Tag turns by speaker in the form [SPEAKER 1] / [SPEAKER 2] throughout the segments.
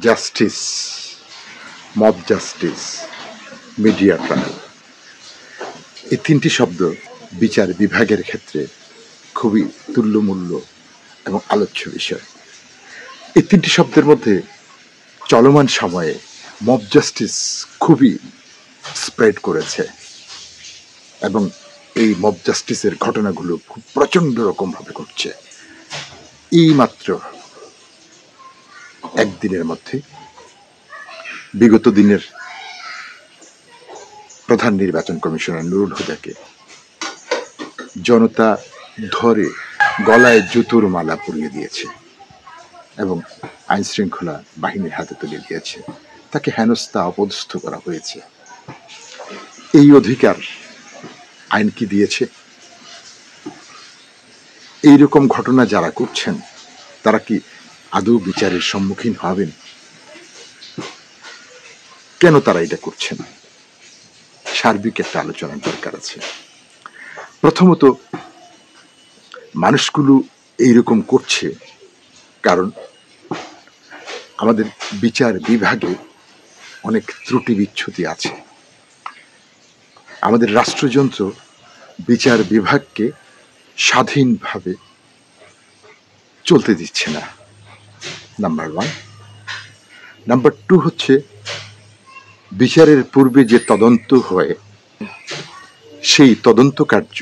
[SPEAKER 1] Justice, mob justice, media trial, এই তিনটি শব্দ বিচার বিভাগের ক্ষেত্রে খুবই তুল্যমূল্য এবং আলোচ্য বিষয়। এই তিনটি শব্দের মধ্যে চলমান সময়ে মব জাস্টিস খুবই স্প্রেড করেছে এবং এই মব জাস্টিসের ঘটনাগুলো খুব প্রচণ্ড রকমভাবে ঘটছে। এই মাত্র একদিনের মধ্যে বিগত দিনের প্রধান নির্বাচন কমিশনার নুরুল হুদাকে জনতা ধরে গলায় জুতোর মালা পরিয়ে দিয়েছে এবং আইন শৃঙ্খলা বাহিনীর হাতে তুলে দিয়েছে। তাকে হেনস্থা অপদস্থ করা হয়েছে। এই অধিকার আইন কি দিয়েছে? এইরকম ঘটনা যারা করছেন তারা কি আদৌ বিচারের সম্মুখীন হবেন? কেন তারা এটা করছেন? সার্বিক একটা আলোচনার দরকার আছে। প্রথমত, মানুষগুলো এইরকম করছে কারণ আমাদের বিচার বিভাগে অনেক ত্রুটি বিচ্ছুতি আছে। আমাদের রাষ্ট্রযন্ত্র বিচার বিভাগকে স্বাধীনভাবে চলতে দিচ্ছে না, নাম্বার ওয়ান। নাম্বার টু হচ্ছে, বিচারের পূর্বে যে তদন্ত হয় সেই তদন্ত কার্য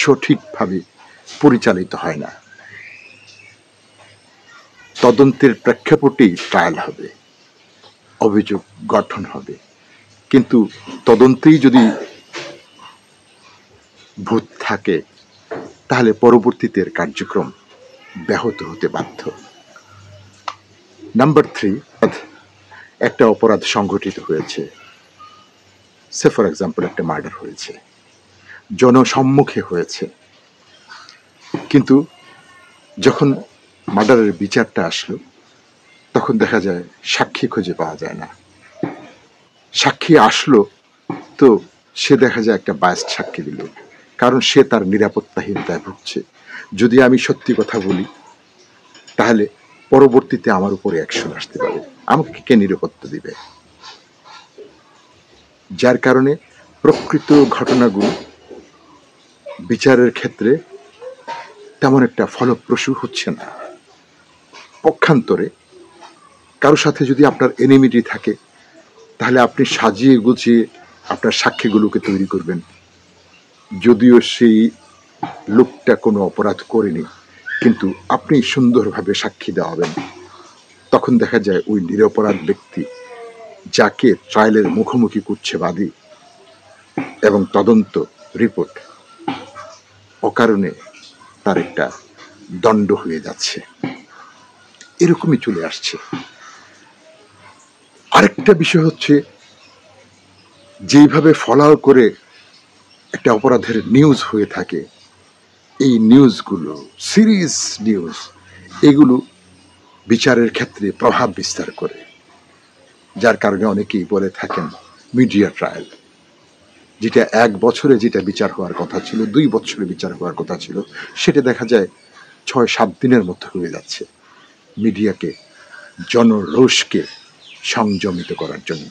[SPEAKER 1] সঠিকভাবে পরিচালিত হয় না। তদন্তের প্রেক্ষাপটেই ট্রায়াল হবে, অভিযোগ গঠন হবে, কিন্তু তদন্তেই যদি ভূত থাকে তাহলে পরবর্তীতে কার্যক্রম ব্যাহত হতে বাধ্য। নাম্বার থ্রি, একটা অপরাধ সংঘটিত হয়েছে, সে ফর এক্সাম্পল একটা মার্ডার হয়েছে, জনসম্মুখে হয়েছে, কিন্তু যখন মার্ডারের বিচারটা আসলো তখন দেখা যায় সাক্ষী খুঁজে পাওয়া যায় না। সাক্ষী আসলো তো সে দেখা যায় একটা বায়াসড সাক্ষী দিল, কারণ সে তার নিরাপত্তাহীনতায় ভুগছে। যদি আমি সত্যি কথা বলি তাহলে পরবর্তীতে আমার উপরে অ্যাকশন আসতে পারে, আমাকে কে নিরাপত্তা দিবে? যার কারণে প্রকৃত ঘটনাগুলো বিচারের ক্ষেত্রে তেমন একটা ফলপ্রসূ হচ্ছে না। পক্ষান্তরে কারোর সাথে যদি আপনার এনিমিটি থাকে তাহলে আপনি সাজিয়ে গুছিয়ে আপনার সাক্ষীগুলোকে তৈরি করবেন, যদিও সেই লোকটা কোনো অপরাধ করেনি, কিন্তু আপনি সুন্দরভাবে সাক্ষী দেওয়াবেন। তখন দেখা যায় ওই নিরপরাধ ব্যক্তি যাকে ট্রায়ালের মুখোমুখি করছে বাদী এবং তদন্ত রিপোর্ট অকারণে তার একটা দণ্ড হয়ে যাচ্ছে, এরকমই চলে আসছে। আরেকটা বিষয় হচ্ছে, যেইভাবে ফলাও করে একটা অপরাধের নিউজ হয়ে থাকে, এই নিউজগুলো সিরিয়াস নিউজ, এগুলো বিচারের ক্ষেত্রে প্রভাব বিস্তার করে, যার কারণে অনেকেই বলে থাকেন মিডিয়া ট্রায়াল। যেটা 1 বছরে যেটা বিচার হওয়ার কথা ছিল, 2 বছরে বিচার হওয়ার কথা ছিল, সেটা দেখা যায় 6-7 দিনের মধ্যে হয়ে যাচ্ছে, মিডিয়াকে, জনরোষকে সংযমিত করার জন্য।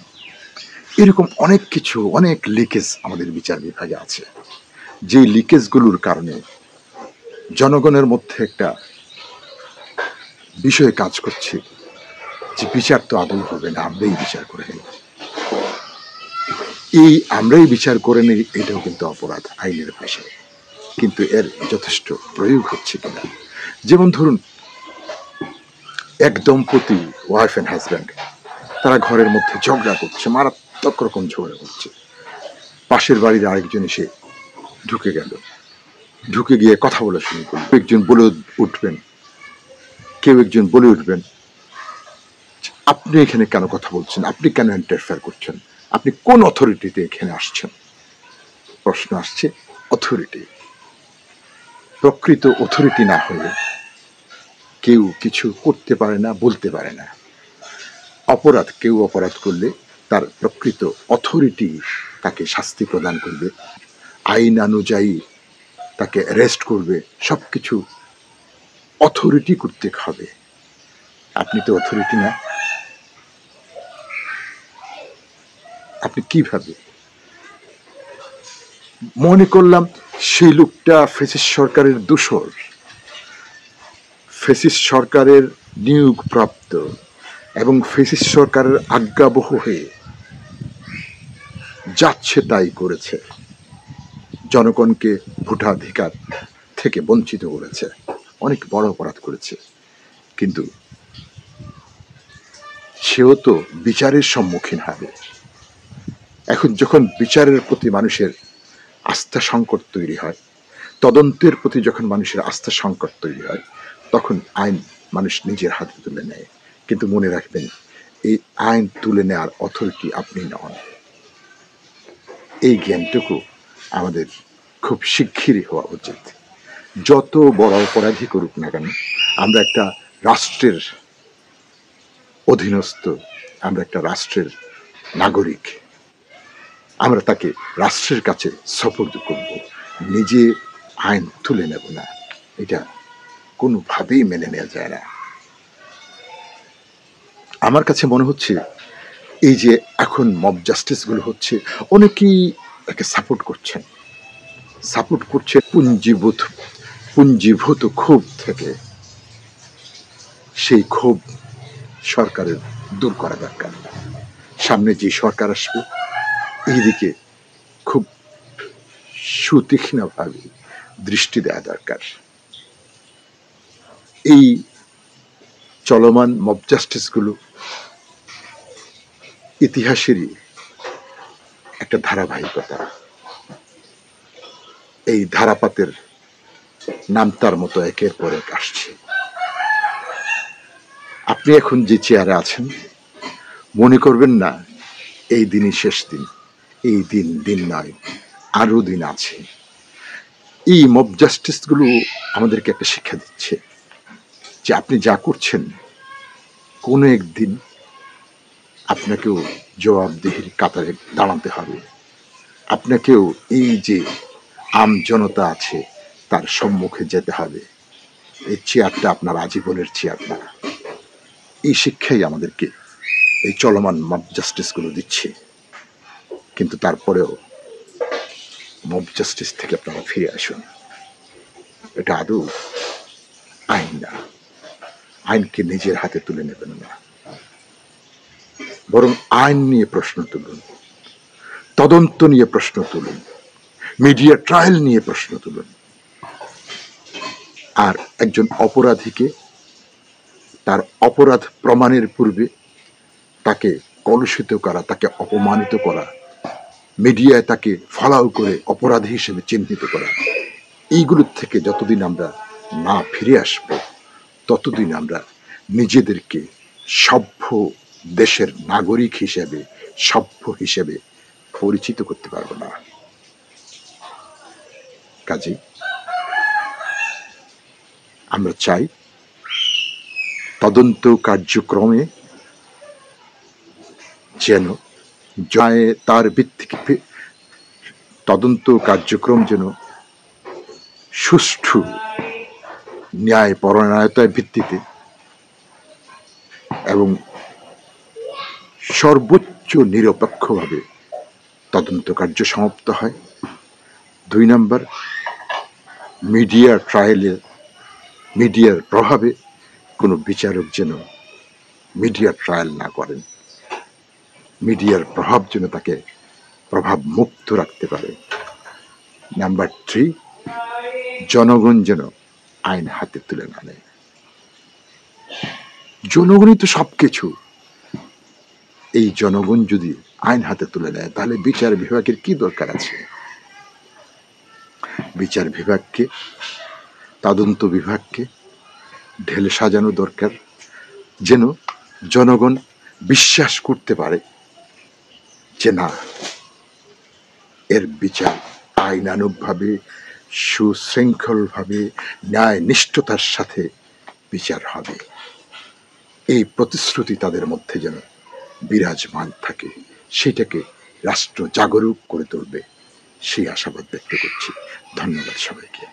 [SPEAKER 1] এরকম অনেক কিছু, অনেক লিকেজ আমাদের বিচার বিভাগে আছে, যে লিকেজগুলোর কারণে জনগণের মধ্যে একটা বিষয় কাজ করছে যে বিচার তো আদৌ হবে না, আমরাই বিচার করে নেই। এই আমরাই বিচার করে নেই এটাও কিন্তু অপরাধ আইনের ভাষায়, কিন্তু এর যথেষ্ট প্রয়োগ হচ্ছে কিনা। যেমন ধরুন, এক দম্পতি, ওয়াইফ অ্যান্ড হাজব্যান্ড, তারা ঘরের মধ্যে ঝগড়া করছে, মারাত্মক রকম ঝগড়া করছে। পাশের বাড়ির আরেকজন এসে ঢুকে গেল, ঢুকে গিয়ে কথা বলা শুরু করল। একজন বলে উঠবেন, কেউ একজন বলে উঠবেন, আপনি এখানে কেন কথা বলছেন, আপনি কেন ইন্টারফেয়ার করছেন, আপনি কোন অথরিটিতে এখানে আসছেন? প্রশ্ন আসছে অথরিটি। প্রকৃত অথরিটি না হলে কেউ কিছু করতে পারে না, বলতে পারে না। অপরাধ, কেউ অপরাধ করলে তার প্রকৃত অথরিটি তাকে শাস্তি প্রদান করবে, আইন অনুযায়ী তাকে অ্যারেস্ট করবে, সবকিছু অথরিটি করতে হবে। আপনি তো অথরিটি না, আপনি কিভাবে? মনে করলাম সেই লোকটা ফ্যাসিস্ট সরকারের দূষর, ফ্যাসিস্ট সরকারের নিয়োগপ্রাপ্ত এবং ফ্যাসিস্ট সরকারের আজ্ঞাবহ হয়ে যাচ্ছে তাই করেছে, জনগণকে ভোটাধিকার থেকে বঞ্চিত করেছে, অনেক বড় অপরাধ করেছে। কিন্তু সেও তো বিচারের সম্মুখীন হবে। এখন যখন বিচারের প্রতি মানুষের আস্থা সংকট তৈরি হয়, তদন্তের প্রতি যখন মানুষের আস্থা সংকট তৈরি হয়, তখন আইন মানুষ নিজের হাতে তুলে নেয়। কিন্তু মনে রাখবেন, এই আইন তুলে নেওয়ার অথরিটি আপনি নন। এই জ্ঞানটুকু আমাদের খুব শিগগিরই হওয়া উচিত। যত বড় অপরাধী করুক না কেন, আমরা একটা রাষ্ট্রের অধীনস্থ, আমরা একটা রাষ্ট্রের নাগরিক। আমরা তাকে রাষ্ট্রের কাছে সোপর্দ করব, নিজে আইন তুলে নেব না। এটা কোনোভাবেই মেনে নেওয়া যায় না। আমার কাছে মনে হচ্ছে এই যে এখন মব জাস্টিসগুলো হচ্ছে, অনেকেই তাকে সাপোর্ট করছে পুঞ্জীভূত ক্ষোভ থেকে। সেই ক্ষোভ সরকারের দূর করা দরকার। সামনে যে সরকার আসবে, এইদিকে খুব সুতীক্ষ্ণভাবে দৃষ্টি দেওয়া দরকার। এই চলমান মব জাস্টিসগুলো ইতিহাসেরই একটা ধারাবাহিকতা। এই ধারাপাতের নাম তার মতো একের পর এক আসছে। আপনি এখন যে চেয়ারে আছেন, মনে করবেন না এই দিনই শেষ দিন। এই দিন দিন নয়, আরো দিন আছে। এই মব জাস্টিসগুলো আমাদেরকে একটা শিক্ষা দিচ্ছে যে আপনি যা করছেন, কোনো একদিন আপনাকেও জবাবদিহির কাতারে দাঁড়াতে হবে। আপনাকেও এই যে আম জনতা আছে তার সম্মুখে যেতে হবে। এই চেয়ারটা আপনার আজীবনের চেয়ার না। এই শিক্ষাই আমাদেরকে এই চলমান মব জাস্টিসগুলো দিচ্ছে। কিন্তু তারপরেও মব জাস্টিস থেকে আপনারা ফিরে আসুন। এটা আদৌ আইন না। আইনকে নিজের হাতে তুলে নেবেন না, বরং আইন নিয়ে প্রশ্ন তুলুন, তদন্ত নিয়ে প্রশ্ন তুলুন, মিডিয়া ট্রায়াল নিয়ে প্রশ্ন তুলুন। আর একজন অপরাধীকে তার অপরাধ প্রমাণের পূর্বে তাকে কলুষিত করা, তাকে অপমানিত করা, মিডিয়ায় তাকে ফলাও করে অপরাধী হিসেবে চিহ্নিত করা, এইগুলোর থেকে যতদিন আমরা না ফিরে আসব, ততদিন আমরা নিজেদেরকে সভ্য দেশের নাগরিক হিসেবে, সভ্য হিসেবে পরিচিত করতে পারব না। কাজেই আমরা চাই তদন্ত কার্যক্রমে যেন তার ভিত্তিতে তদন্ত কার্যক্রম যেন সুষ্ঠু ন্যায় পরায়ণতার ভিত্তিতে এবং সর্বোচ্চ নিরপেক্ষভাবে তদন্ত কার্য সমাপ্ত হয়। 2 নম্বর, মিডিয়ার প্রভাবে কোনো বিচারক যেন মিডিয়া ট্রায়াল না করেন। মিডিয়ার প্রভাব যেন তাকে প্রভাব মুক্ত রাখতে পারে। নাম্বার 3, জনগণ যেন আইন হাতে তুলে না নেয়। জনগণই তো সবকিছু। এই জনগণ যদি আইন হাতে তুলে নেয়, তাহলে বিচার বিভাগের কি দরকার আছে? বিচার বিভাগকে, তদন্ত বিভাগকে ঢেলে সাজানো দরকার, যেন জনগণ বিশ্বাস করতে পারে যে না, এর বিচার আইনানুগভাবে, সুশৃঙ্খলভাবে, ন্যায় নিষ্ঠতার সাথে বিচার হবে। এই প্রতিশ্রুতি তাদের মধ্যে যেন বিরাজমান থাকে, সেটাকে রাষ্ট্র জাগরুক করে তুলবে, সেই আশাবাদ ব্যক্ত করছি। ধন্যবাদ সবাইকে।